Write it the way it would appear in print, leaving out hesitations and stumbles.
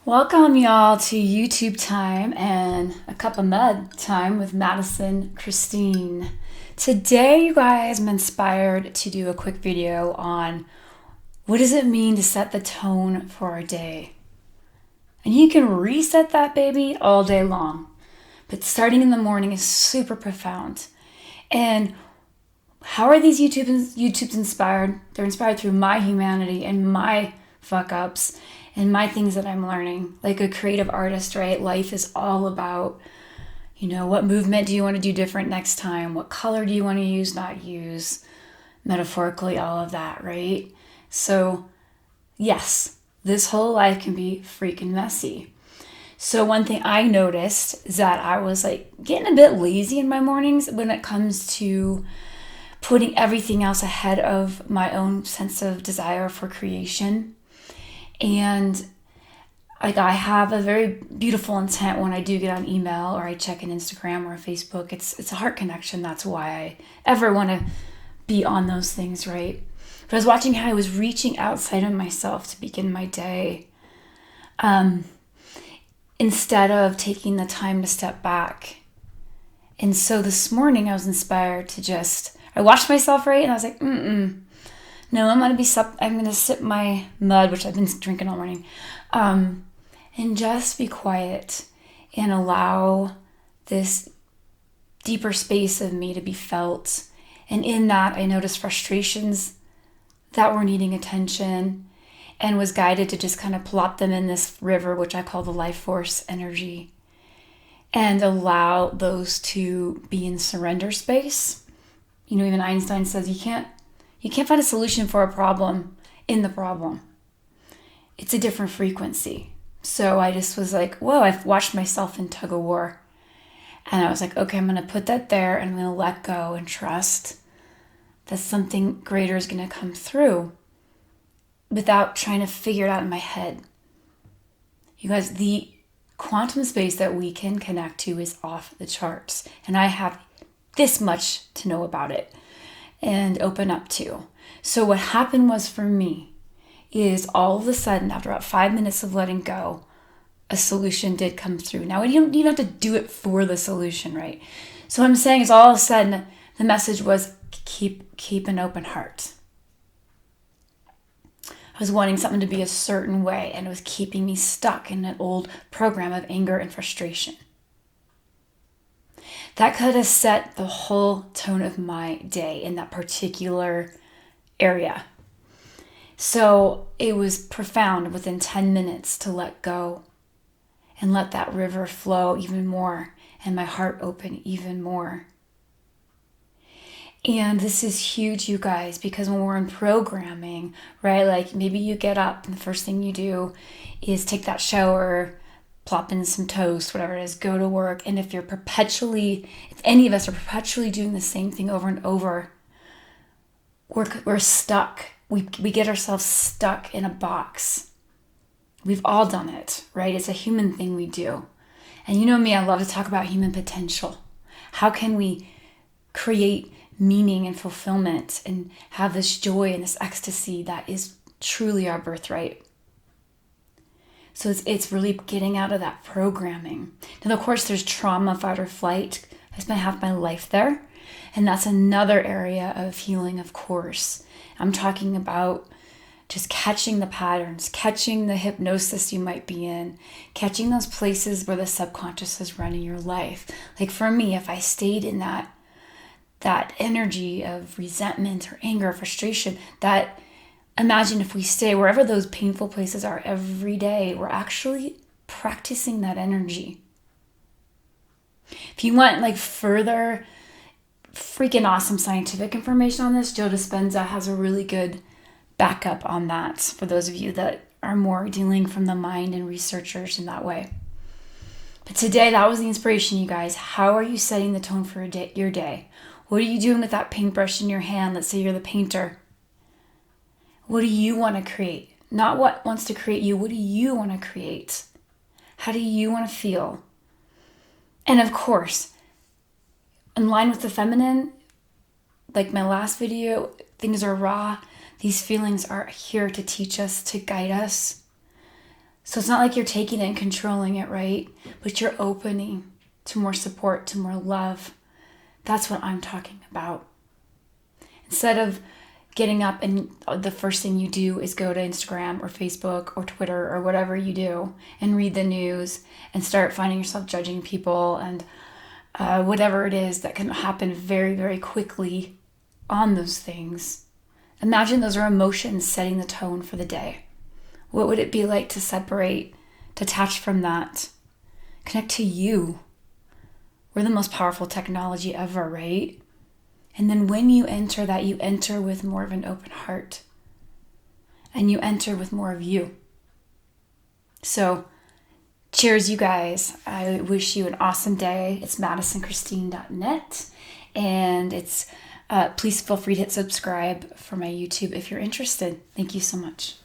Welcome, y'all, to YouTube time and a cup of mud time with Madison Christine. Today, you guys, I'm inspired to do a quick video on what does it mean to set the tone for our day. And you can reset that baby all day long, but starting in the morning is super profound. And how are these YouTubes inspired? They're inspired through my humanity and my fuck ups and my things that I'm learning. Like a creative artist, right? Life is all about, what movement do you want to do different next time? What color do you want to use, not use? Metaphorically, all of that, right? So, yes, this whole life can be freaking messy. So one thing I noticed is that I was like getting a bit lazy in my mornings when it comes to putting everything else ahead of my own sense of desire for creation. And like I have a very beautiful intent when I do get on email or I check an Instagram or a Facebook. It's a heart connection. That's why I ever want to be on those things, right? But I was watching how I was reaching outside of myself to begin my day. Instead of taking the time to step back. And so this morning I was inspired to I watched myself, right? And I was like, no, I'm going to sip my mud, which I've been drinking all morning, and just be quiet and allow this deeper space of me to be felt. And in that, I noticed frustrations that were needing attention and was guided to just kind of plop them in this river, which I call the life force energy, and allow those to be in surrender space. Even Einstein says you can't find a solution for a problem in the problem. It's a different frequency. So I just was like, whoa, I've watched myself in tug of war. And I was like, okay, I'm going to put that there and I'm going to let go and trust that something greater is going to come through without trying to figure it out in my head. You guys, the quantum space that we can connect to is off the charts. And I have this much to know about it and open up to. So what happened was for me is all of a sudden, after about 5 minutes of letting go, a solution did come through. Now, you don't even have to do it for the solution, right? So what I'm saying is all of a sudden, the message was keep an open heart. I was wanting something to be a certain way, and it was keeping me stuck in an old program of anger and frustration. That could have set the whole tone of my day in that particular area. So it was profound within 10 minutes to let go and let that river flow even more and my heart open even more. And this is huge, you guys, because when we're in programming, right, like maybe you get up and the first thing you do is take that shower, plop in some toast, whatever it is, go to work. And if any of us are perpetually doing the same thing over and over, we're stuck. We get ourselves stuck in a box. We've all done it, right? It's a human thing we do. And you know me, I love to talk about human potential. How can we create meaning and fulfillment and have this joy and this ecstasy that is truly our birthright? So it's really getting out of that programming. And of course, there's trauma, fight or flight. I spent half my life there. And that's another area of healing, of course. I'm talking about just catching the patterns, catching the hypnosis you might be in, catching those places where the subconscious is running your life. Like for me, if I stayed in that energy of resentment or anger or frustration, imagine if we stay wherever those painful places are every day, we're actually practicing that energy. If you want like further freaking awesome scientific information on this, Joe Dispenza has a really good backup on that for those of you that are more dealing from the mind and researchers in that way. But today, that was the inspiration, you guys. How are you setting the tone for your day? What are you doing with that paintbrush in your hand? Let's say you're the painter. What do you want to create? Not what wants to create you. What do you want to create? How do you want to feel? And of course, in line with the feminine, like my last video, things are raw. These feelings are here to teach us, to guide us. So it's not like you're taking it and controlling it, right? But you're opening to more support, to more love. That's what I'm talking about. Instead of getting up and the first thing you do is go to Instagram or Facebook or Twitter or whatever you do and read the news and start finding yourself judging people and whatever it is that can happen very, very quickly on those things. Imagine those are emotions setting the tone for the day. What would it be like to separate, detach from that, connect to you? We're the most powerful technology ever, right? And then when you enter that, you enter with more of an open heart. And you enter with more of you. So, cheers, you guys. I wish you an awesome day. It's MadisonChristine.net. And it's please feel free to hit subscribe for my YouTube if you're interested. Thank you so much.